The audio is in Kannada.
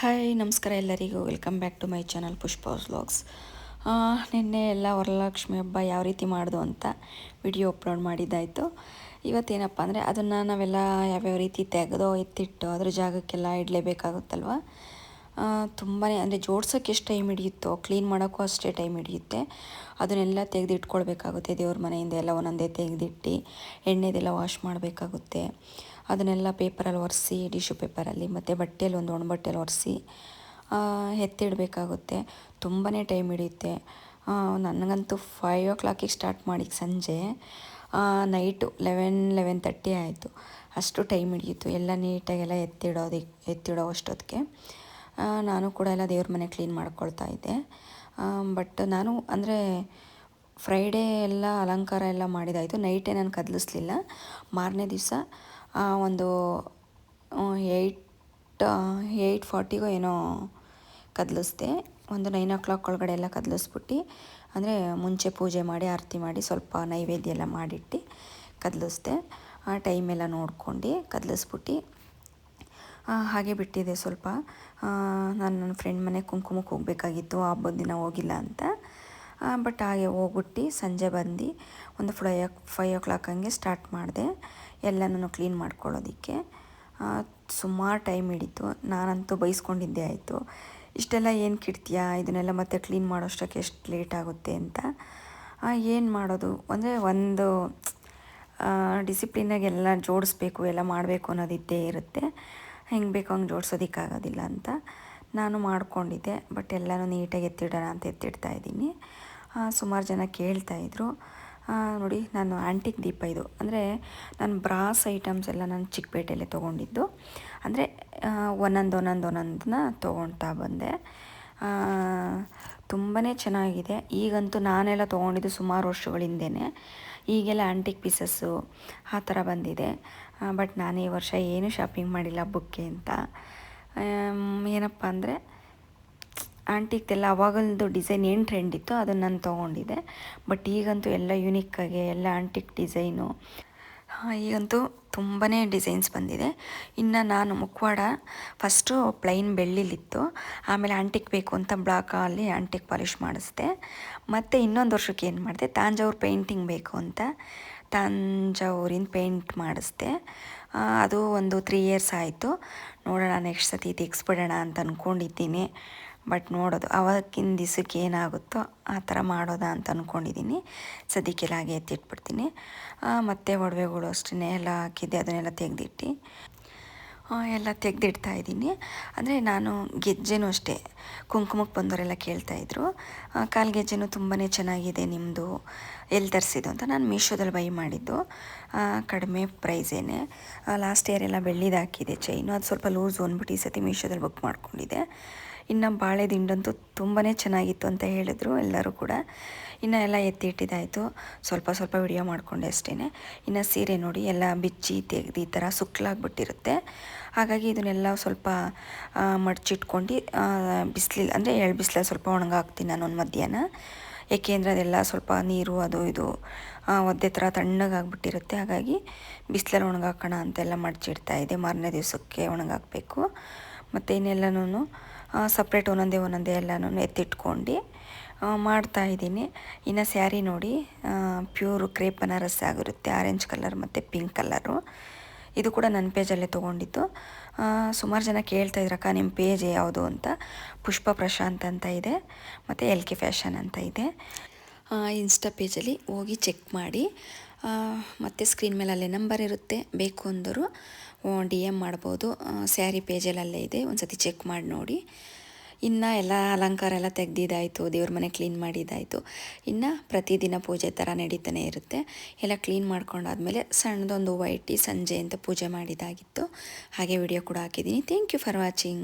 ಹಾಯ್ ನಮಸ್ಕಾರ ಎಲ್ಲರಿಗೂ welcome back to my channel Pushpa's vlogs. ನಿನ್ನೆ ಎಲ್ಲ ವರಲಕ್ಷ್ಮಿ ಹಬ್ಬ ಯಾವ ರೀತಿ ಮಾಡೋದು ಅಂತ ವಿಡಿಯೋ ಅಪ್ಲೋಡ್ ಮಾಡಿದ್ದಾಯಿತು. ಇವತ್ತೇನಪ್ಪ ಅಂದರೆ ಅದನ್ನು ನಾವೆಲ್ಲ ಯಾವ್ಯಾವ ರೀತಿ ತೆಗೆದೋ ಎತ್ತಿಟ್ಟು ಅದ್ರ ಜಾಗಕ್ಕೆಲ್ಲ ಇಡಲೇಬೇಕಾಗುತ್ತಲ್ವ. ತುಂಬಾ ಅಂದರೆ ಜೋಡ್ಸೋಕ್ಕೆ ಎಷ್ಟು ಟೈಮ್ ಹಿಡಿಯುತ್ತೋ ಕ್ಲೀನ್ ಮಾಡೋಕ್ಕೂ ಅಷ್ಟೇ ಟೈಮ್ ಹಿಡಿಯುತ್ತೆ. ಅದನ್ನೆಲ್ಲ ತೆಗೆದು ಇಟ್ಕೊಳ್ಬೇಕಾಗುತ್ತೆ. ದೇವ್ರ ಮನೆಯಿಂದ ಎಲ್ಲ ಒಂದೊಂದೇ ತೆಗೆದಿಟ್ಟು ಎಣ್ಣೆದೆಲ್ಲ ವಾಶ್ ಮಾಡಬೇಕಾಗುತ್ತೆ. ಅದನ್ನೆಲ್ಲ ಪೇಪರಲ್ಲಿ ಒರೆಸಿ ಟಿಶ್ಯೂ ಪೇಪರಲ್ಲಿ ಮತ್ತು ಬಟ್ಟೆಯಲ್ಲಿ ಒಂದು ಒಣ ಬಟ್ಟೆಯಲ್ಲಿ ಒರೆಸಿ ಎತ್ತಿಡಬೇಕಾಗುತ್ತೆ. ತುಂಬಾ ಟೈಮ್ ಹಿಡಿಯುತ್ತೆ. ನನಗಂತೂ 5 o'clock ಸ್ಟಾರ್ಟ್ ಮಾಡಿ ಸಂಜೆ ನೈಟು 11:30 ಆಯಿತು. ಅಷ್ಟು ಟೈಮ್ ಹಿಡಿಯಿತು ಎಲ್ಲ ನೀಟಾಗೆಲ್ಲ ಎತ್ತಿಡೋ ಅಷ್ಟೊತ್ತಿಗೆ. ನಾನು ಕೂಡ ಎಲ್ಲ ದೇವ್ರ ಮನೆ ಕ್ಲೀನ್ ಮಾಡ್ಕೊಳ್ತಾ ಇದ್ದೆ. ಬಟ್ ನಾನು ಅಂದರೆ ಫ್ರೈಡೇ ಎಲ್ಲ ಅಲಂಕಾರ ಎಲ್ಲ ಮಾಡಿದಾಯಿತು. ನೈಟೇ ನಾನು ಕದಲಿಸ್ಲಿಲ್ಲ. ಮಾರನೇ ದಿವಸ ಒಂದು 8:40ಗೋ ಏನೋ ಕದಲಿಸ್ದೆ. ಒಂದು 9 o'clock ಒಳಗಡೆ ಎಲ್ಲ ಕದಲಿಸ್ಬಿಟ್ಟು ಅಂದರೆ ಮುಂಚೆ ಪೂಜೆ ಮಾಡಿ ಆರತಿ ಮಾಡಿ ಸ್ವಲ್ಪ ನೈವೇದ್ಯ ಎಲ್ಲ ಮಾಡಿಟ್ಟು ಕದಲಿಸ್ದೆ. ಟೈಮೆಲ್ಲ ನೋಡ್ಕೊಂಡು ಕದಲಿಸ್ಬಿಟ್ಟು ಹಾಗೆ ಬಿಟ್ಟಿದ್ದೆ ಸ್ವಲ್ಪ. ನಾನು ನನ್ನ ಫ್ರೆಂಡ್ ಮನೆ ಕುಂಕುಮಕ್ಕೆ ಹೋಗಬೇಕಾಗಿತ್ತು, ಹಬ್ಬದ ದಿನ ಹೋಗಿಲ್ಲ ಅಂತ. ಬಟ್ ಹಾಗೆ ಹೋಗ್ಬಿಟ್ಟು ಸಂಜೆ ಬಂದು ಒಂದು 5 o'clock ಹಂಗೆ ಸ್ಟಾರ್ಟ್ ಮಾಡಿದೆ ಎಲ್ಲನೂ ಕ್ಲೀನ್ ಮಾಡ್ಕೊಳ್ಳೋದಕ್ಕೆ. ಸುಮಾರು ಟೈಮ್ ಹಿಡಿತು. ನಾನಂತೂ ಬೈಸ್ಕೊಂಡಿದ್ದೆ ಆಯಿತು, ಇಷ್ಟೆಲ್ಲ ಏನು ಕಿಡ್ತೀಯಾ, ಇದನ್ನೆಲ್ಲ ಮತ್ತೆ ಕ್ಲೀನ್ ಮಾಡೋಷ್ಟಕ್ಕೆ ಎಷ್ಟು ಲೇಟ್ ಆಗುತ್ತೆ ಅಂತ. ಏನು ಮಾಡೋದು ಅಂದರೆ ಒಂದು ಡಿಸಿಪ್ಲಿನಾಗೆಲ್ಲ ಜೋಡಿಸ್ಬೇಕು, ಎಲ್ಲ ಮಾಡಬೇಕು ಅನ್ನೋದಿದ್ದೇ ಇರುತ್ತೆ. ಹೆಂಗೆ ಬೇಕೋ ಹಂಗೆ ಜೋಡಿಸೋದಕ್ಕಾಗೋದಿಲ್ಲ ಅಂತ ನಾನು ಮಾಡ್ಕೊಂಡಿದ್ದೆ. ಬಟ್ ಎಲ್ಲನೂ ನೀಟಾಗಿ ಎತ್ತಿಡೋಣ ಅಂತ ಎತ್ತಿಡ್ತಾಯಿದ್ದೀನಿ. ಸುಮಾರು ಜನ ಕೇಳ್ತಾಯಿದ್ರು. ನೋಡಿ, ನಾನು ಆ್ಯಂಟಿಕ್ ದೀಪ ಇದು ಅಂದರೆ ನಾನು ಬ್ರಾಸ್ ಐಟಮ್ಸ್ ಎಲ್ಲ ನಾನು ಚಿಕ್ಕಪೇಟೆಯಲ್ಲೇ ತೊಗೊಂಡಿದ್ದು. ಅಂದರೆ ಒಂದೊಂದನ್ನ ತೊಗೊಳ್ತಾ ಬಂದೆ. ತುಂಬಾ ಚೆನ್ನಾಗಿದೆ. ಈಗಂತೂ ನಾನೆಲ್ಲ ತೊಗೊಂಡಿದ್ದು ಸುಮಾರು ವರ್ಷಗಳ ಹಿಂದೆಯೇ. ಈಗೆಲ್ಲ ಆ್ಯಂಟಿಕ್ ಪೀಸಸ್ಸು ಆ ಥರ ಬಂದಿದೆ. ಬಟ್ ನಾನು ಈ ವರ್ಷ ಏನೂ ಶಾಪಿಂಗ್ ಮಾಡಿಲ್ಲ ಹಬ್ಬಕ್ಕೆ ಅಂತ. ಏನಪ್ಪ ಅಂದರೆ ಆಂಟಿಕ್ದೆಲ್ಲ ಅವಾಗಲದು ಡಿಸೈನ್ ಏನು ಟ್ರೆಂಡ್ ಇತ್ತು ಅದನ್ನು ನಾನು ತೊಗೊಂಡಿದ್ದೆ. ಬಟ್ ಈಗಂತೂ ಎಲ್ಲ ಯುನಿಕ್ಕಾಗಿ ಎಲ್ಲ ಆಂಟಿಕ್ ಡಿಸೈನು. ಈಗಂತೂ ತುಂಬಾ ಡಿಸೈನ್ಸ್ ಬಂದಿದೆ. ಇನ್ನು ನಾನು ಮುಖವಾಡ ಫಸ್ಟು ಪ್ಲೈನ್ ಬೆಳ್ಳಿಲಿತ್ತು, ಆಮೇಲೆ ಆಂಟಿಕ್ ಬೇಕು ಅಂತ ಬ್ಲಾಕಲ್ಲಿ ಆಂಟಿಕ್ ಪಾಲಿಷ್ ಮಾಡಿಸ್ದೆ. ಮತ್ತು ಇನ್ನೊಂದು ವರ್ಷಕ್ಕೆ ಏನು ಮಾಡಿದೆ, ತಾಂಜಾವೂರು ಪೇಂಟಿಂಗ್ ಬೇಕು ಅಂತ ತಾಂಜಾವೂರಿನ ಪೇಂಟ್ ಮಾಡಿಸ್ದೆ. ಅದು ಒಂದು 3 years ಆಯಿತು. ನೋಡೋಣ ನೆಕ್ಸ್ಟ್ ಸತಿ ತೆಗೆಸ್ಬಿಡೋಣ ಅಂತ ಅಂದ್ಕೊಂಡಿದ್ದೀನಿ. ಬಟ್ ನೋಡೋದು ಆವತ್ತಿನ ದಿವಸಕ್ಕೆ ಏನಾಗುತ್ತೋ ಆ ಥರ ಮಾಡೋದಾ ಅಂತ ಅಂದ್ಕೊಂಡಿದ್ದೀನಿ. ಸದ್ಯಕ್ಕೆಲ್ಲ ಹಾಗೆ ಎತ್ತಿಟ್ಬಿಡ್ತೀನಿ. ಮತ್ತು ಒಡವೆಗಳು ಅಷ್ಟೇ ಎಲ್ಲ ಹಾಕಿದ್ದೆ, ಅದನ್ನೆಲ್ಲ ತೆಗೆದಿಟ್ಟು ಎಲ್ಲ ತೆಗೆದಿಡ್ತಾಯಿದ್ದೀನಿ. ಅಂದರೆ ನಾನು ಗೆಜ್ಜೆನೂ ಅಷ್ಟೇ, ಕುಂಕುಮಕ್ಕೆ ಬಂದವರೆಲ್ಲ ಕೇಳ್ತಾಯಿದ್ರು ಕಾಲು ಗೆಜ್ಜೆನೂ ತುಂಬಾ ಚೆನ್ನಾಗಿದೆ ನಿಮ್ಮದು, ಎಲ್ಲಿ ತರಿಸಿದ್ದು ಅಂತ. ನಾನು ಮೀಶೋದಲ್ಲಿ ಬೈ ಮಾಡಿದ್ದು, ಕಡಿಮೆ ಪ್ರೈಸೇನೆ. ಲಾಸ್ಟ್ ಇಯರ್ ಎಲ್ಲ ಬೆಳ್ಳಿದು ಹಾಕಿದೆ ಚೈನು, ಅದು ಸ್ವಲ್ಪ ಲೂಸ್ ಅಂದ್ಬಿಟ್ಟು ಈ ಸತಿ ಮೀಶೋದಲ್ಲಿ ಬುಕ್ ಮಾಡ್ಕೊಂಡಿದ್ದೆ. ಇನ್ನು ಬಾಳೆ ದಿಂಡಂತೂ ತುಂಬಾ ಚೆನ್ನಾಗಿತ್ತು ಅಂತ ಹೇಳಿದ್ರು ಎಲ್ಲರೂ ಕೂಡ. ಇನ್ನು ಎಲ್ಲ ಎತ್ತಿಟ್ಟಿದ್ದಾಯಿತು. ಸ್ವಲ್ಪ ವಿಡಿಯೋ ಮಾಡಿಕೊಂಡೆ ಅಷ್ಟೇ. ಇನ್ನು ಸೀರೆ ನೋಡಿ ಎಲ್ಲ ಬಿಚ್ಚಿ ತೆಗೆದು ಈ ಥರ ಸುಕ್ಕಲಾಗ್ಬಿಟ್ಟಿರುತ್ತೆ. ಹಾಗಾಗಿ ಇದನ್ನೆಲ್ಲ ಸ್ವಲ್ಪ ಮಡಚಿಟ್ಕೊಂಡು ಬಿಸಿಲಿಲ್ಲ ಅಂದರೆ ಬಿಸಿಲಲ್ಲಿ ಸ್ವಲ್ಪ ಒಣಗಾಕ್ತೀನಿ ನಾನು ಒಂದು ಮಧ್ಯಾಹ್ನ. ಏಕೆಂದರೆ ಅದೆಲ್ಲ ಸ್ವಲ್ಪ ನೀರು ಅದು ಇದು ಒದ್ದೆ ಥರ ತಣ್ಣಗಾಗ್ಬಿಟ್ಟಿರುತ್ತೆ. ಹಾಗಾಗಿ ಬಿಸಿಲಲ್ಲಿ ಒಣಗಾಕೋಣ ಅಂತೆಲ್ಲ ಮಡಚಿಡ್ತಾಯಿದ್ದೆ. ಮಾರನೇ ದಿವಸಕ್ಕೆ ಒಣಗಾಕಬೇಕು. ಮತ್ತು ಇನ್ನೆಲ್ಲನೂ ಸಪ್ರೇಟ್ ಒಂದೊಂದೇ ಎಲ್ಲನೂ ಎತ್ತಿಟ್ಕೊಂಡು ಮಾಡ್ತಾಯಿದ್ದೀನಿ. ಇನ್ನು ಸ್ಯಾರಿ ನೋಡಿ, ಪ್ಯೂರ್ ಕ್ರೇಪ್ ಬನಾರಸ್ ಆಗಿರುತ್ತೆ, ಆರೆಂಜ್ ಕಲರ್ ಮತ್ತು ಪಿಂಕ್ ಕಲರು. ಇದು ಕೂಡ ನನ್ನ ಪೇಜಲ್ಲೇ ತೊಗೊಂಡಿದ್ದು. ಸುಮಾರು ಜನ ಕೇಳ್ತಾಯಿದ್ರಕ್ಕ ನಿಮ್ಮ ಪೇಜ್ ಯಾವುದು ಅಂತ. ಪುಷ್ಪ ಪ್ರಶಾಂತ್ ಅಂತ ಇದೆ ಮತ್ತು LK ಫ್ಯಾಷನ್ ಅಂತ ಇದೆ. ಇನ್ಸ್ಟಾ ಪೇಜಲ್ಲಿ ಹೋಗಿ ಚೆಕ್ ಮಾಡಿ. ಮತ್ತು ಸ್ಕ್ರೀನ್ ಮೇಲೆ ಅಲ್ಲೇ ನಂಬರ್ ಇರುತ್ತೆ, ಬೇಕು ಅಂದರು DM ಮಾಡ್ಬೋದು. ಸ್ಯಾರಿ ಪೇಜಲ್ಲಿ ಅಲ್ಲೇ ಇದೆ, ಒಂದು ಸತಿ ಚೆಕ್ ಮಾಡಿ ನೋಡಿ. ಇನ್ನು ಎಲ್ಲ ಅಲಂಕಾರ ಎಲ್ಲ ತೆಗೆದಿದ್ದಾಯಿತು, ದೇವ್ರ ಮನೆ ಕ್ಲೀನ್ ಮಾಡಿದ್ದಾಯಿತು. ಇನ್ನು ಪ್ರತಿದಿನ ಪೂಜೆ ಥರ ನಡೀತಾನೆ ಇರುತ್ತೆ. ಎಲ್ಲ ಕ್ಲೀನ್ ಮಾಡ್ಕೊಂಡಾದ್ಮೇಲೆ ಸಣ್ಣದೊಂದು ಹೂವು ಇಟ್ಟು ಸಂಜೆ ಅಂತ ಪೂಜೆ ಮಾಡಿದ್ದಾಗಿತ್ತು. ಹಾಗೆ ವಿಡಿಯೋ ಕೂಡ ಹಾಕಿದ್ದೀನಿ. Thank you for watching.